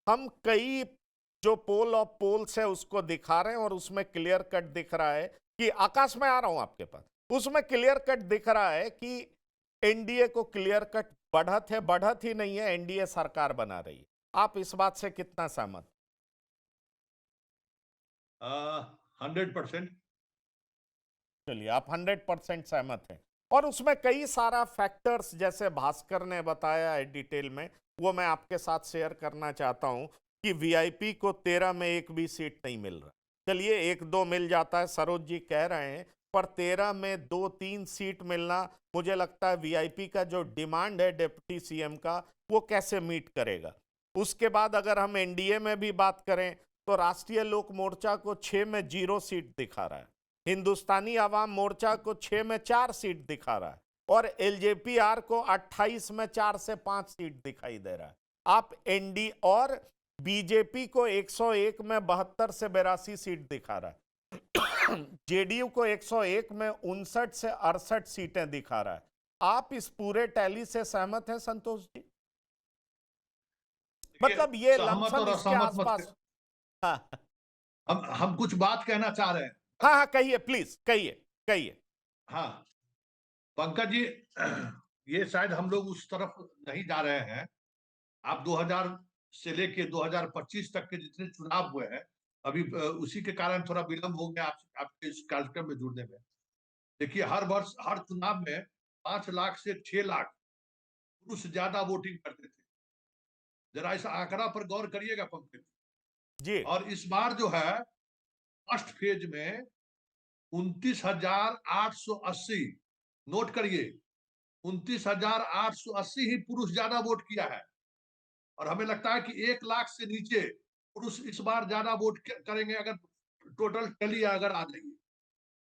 हम कई जो पोल ऑफ पोल्स है उसको दिखा रहे हैं और उसमें क्लियर कट दिख रहा है कि आकाश में आ रहा हूं आपके पास, उसमें क्लियर कट दिख रहा है कि एनडीए को क्लियर कट बढ़त है, बढ़त ही नहीं है, एनडीए सरकार बना रही है। आप इस बात से कितना सहमत? 100%। चलिए, आप 100% सहमत हैं। और उसमें कई सारा फैक्टर्स जैसे भास्कर ने बताया है डिटेल में, वो मैं आपके साथ शेयर करना चाहता हूं कि वीआईपी को 13 में एक भी सीट नहीं मिल रहा। चलिए, एक दो मिल जाता है, सरोज जी कह रहे हैं, पर 13 में दो तीन सीट मिलना, मुझे लगता है वीआईपी का जो डिमांड है डिप्टी सीएम का, वो कैसे मीट करेगा। उसके बाद अगर हम एनडीए में भी बात करें तो राष्ट्रीय लोक मोर्चा को 6 में 0 सीट दिखा रहा है, हिंदुस्तानी आवाम मोर्चा को 6 में 4 सीट दिखा रहा है, और एलजेपीआर को 28 में 4 से 5 सीट दिखाई दे रहा है। आप एनडी और बीजेपी को 101 में 72 से 82 सीट दिखा रहा है, जेडीयू को 101 में 59 से 68 सीटें दिखा रहा है। आप इस पूरे टैली से सहमत हैं संतोष जी? देखिए, मतलब ये सहमत लमसम और इसके असहमत आसपास। हाँ, हम कुछ बात कहना चाह रहे हैं। हाँ, हाँ, कहिए, प्लीज कहिए, कहिए। हाँ, पंकज जी, ये शायद हम लोग उस तरफ नहीं जा रहे हैं। आप 2000 से लेके 2025 तक के जितने चुनाव हुए हैं, अभी उसी के कारण थोड़ा विलंब हो गया आपके इस कार्यक्रम में जुड़ने में। देखिए, हर वर्ष हर चुनाव में 5 लाख से 6 लाख पुरुष ज्यादा वोटिंग करते थे। जरा इस आंकड़ा पर गौर करिएगा पंकज। जी। और इस बार जो है, फर्स्ट फेज में 29,880, नोट करिए, 29,880 ही पुरुष ज्यादा वोट किया है। और हमें लगता है कि 1 लाख से नीचे पुरुष इस बार ज्यादा वोट करेंगे, अगर टोटल टली अगर आ जाएगी।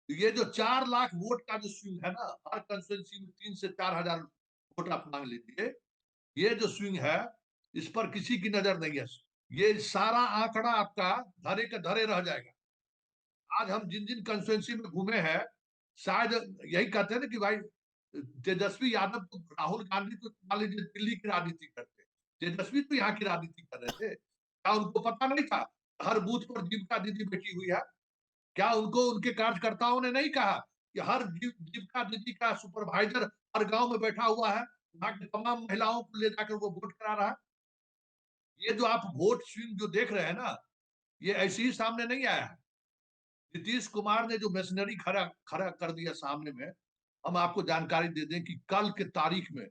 तो ये जो 4 लाख वोट का जो स्विंग है ना, हर कंस्टिट्यूंसी में 3 से 4 हजार वोट आप मान लीजिए, ये जो स्विंग है, इस पर किसी की नजर नहीं है। ये सारा आंकड़ा आपका धरे के धरे रह जाएगा। आज हम जिन जिन कंस्टिट्यूंसी में घूमे हैं, शायद यही कहते हैं ना कि भाई, तेजस्वी यादव तो, राहुल गांधी तो मान लीजिए दिल्ली की राजनीति करते, तेजस्वी तो यहाँ की राजनीति कर रहे थे। क्या उनको पता नहीं था हर बूथ पर जीविका दीदी बैठी हुई है? क्या उनको उनके कार्यकर्ताओं ने नहीं कहा कि हर जीविका दीदी का सुपरवाइजर हर गांव में बैठा हुआ है, वहां की तमाम महिलाओं को ले जाकर वो वोट करा रहा है? ये जो आप वोट स्विंग जो देख रहे हैं ना, ये ऐसे ही सामने नहीं आया है। नीतीश कुमार ने जो मशीनरी खड़ा खड़ा कर दिया सामने में, हम आपको जानकारी दे दें कि कल के तारीख में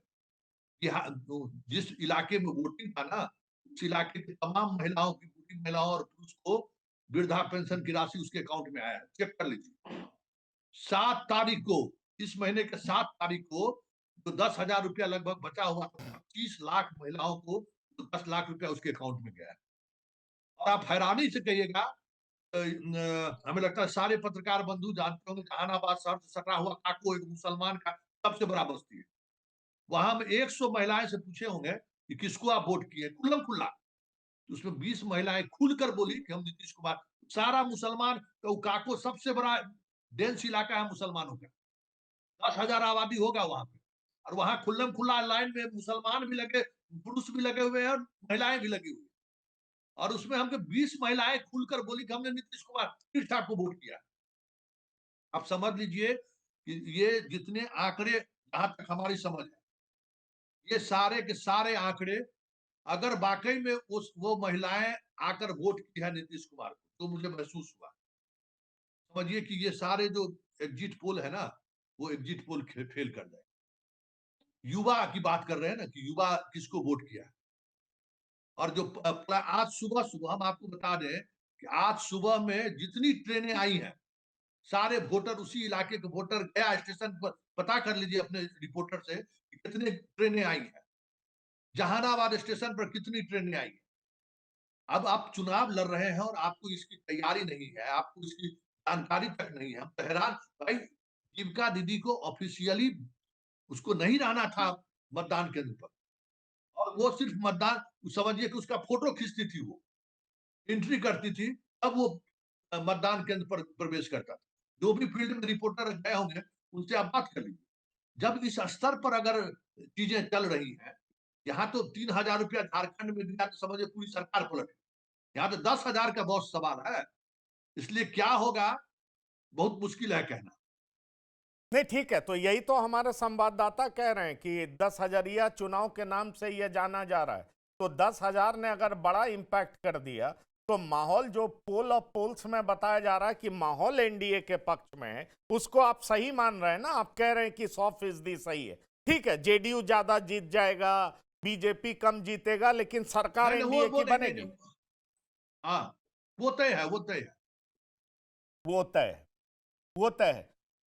यहाँ जिस इलाके में वोटिंग था ना, उस इलाके की तमाम महिलाओं की, पूरी महिलाओं और पुरुष को वृद्धा पेंशन की राशि उसके अकाउंट में आया है। चेक कर लीजिए। 7 तारीख को, इस महीने के 7 तारीख को, जो 10,000 रुपया लगभग बचा हुआ था, 25 लाख महिलाओं को तो 10 लाख रुपया उसके अकाउंट में गया है। और आप हैरानी से कहिएगा, हमें लगता है सारे पत्रकार बंधु जानते होंगे, जहानाबाद शहर से सटा हुआ काको एक मुसलमान का सबसे बड़ा बस्ती है। वहां हम 100 महिलाएं से पूछे होंगे कि किसको आप वोट किए, खुल्लम खुल्ला। तो उसमें 20 महिलाएं खुलकर बोली कि हम नीतीश कुमार। सारा मुसलमान, तो काको सबसे बड़ा डेंस इलाका है मुसलमानों का, 10,000 आबादी होगा वहां पे। और वहां खुल्लम खुल्ला लाइन में मुसलमान भी लगे, पुरुष भी लगे हुए हैं और महिलाएं भी लगी हुई। और उसमें हमको 20 महिलाएं खुलकर बोली कि हमने नीतीश कुमार ठीक ठाक को वोट किया। आप समझ लीजिए कि ये जितने आंकड़े, जहां तक हमारी समझ है, ये सारे के सारे आंकड़े, अगर वाकई में उस वो महिलाएं आकर वोट की है नीतीश कुमार को, तो मुझे महसूस हुआ, समझिए कि ये सारे जो एग्जिट पोल है ना, वो एग्जिट पोल फेल कर जाए। युवा की बात कर रहे हैं ना, कि युवा किसको वोट किया है। और जो आज सुबह सुबह हम आपको बता दें कि आज सुबह में जितनी ट्रेनें आई हैं, सारे वोटर, उसी इलाके के वोटर, गया स्टेशन पर पता कर लीजिए अपने रिपोर्टर से कि कितनी ट्रेनें आई हैं, जहानाबाद स्टेशन पर कितनी ट्रेनें आई हैं। अब आप चुनाव लड़ रहे हैं और आपको इसकी तैयारी नहीं है, आपको इसकी जानकारी तक नहीं है। हम तो हैरान भाई, जीविका दीदी को ऑफिशियली उसको नहीं रहना था मतदान केंद्र पर, और वो सिर्फ मतदान, समझिए कि उसका फोटो खींचती थी, वो एंट्री करती थी, तब वो मतदान केंद्र पर प्रवेश करता था। जो भी फील्ड में रिपोर्टर गए होंगे, उनसे आप बात कर लीजिए। जब इस स्तर पर अगर चीजें चल रही हैं, यहाँ तो 3,000 रुपया झारखंड में दिया तो समझिए पूरी सरकार पलट गई। यहाँ तो 10,000 का बहुत सवाल है। इसलिए क्या होगा बहुत मुश्किल है कहना। नहीं ठीक है, तो यही तो हमारे संवाददाता कह रहे हैं कि 10,000 चुनाव के नाम से यह जाना जा रहा है। तो 10,000 ने अगर बड़ा इंपैक्ट कर दिया तो माहौल जो पोल ऑफ पोल्स में बताया जा रहा है कि माहौल एनडीए के पक्ष में है, उसको आप सही मान रहे हैं ना? आप कह रहे हैं कि 100% सही है। ठीक है, जेडीयू ज्यादा जीत जाएगा, बीजेपी कम जीतेगा, लेकिन सरकार नहीं एनडीए वो की नहीं, नहीं, बनेगी। नहीं। हाँ वो तय है, वो तय है। वो तय है, वो तय है।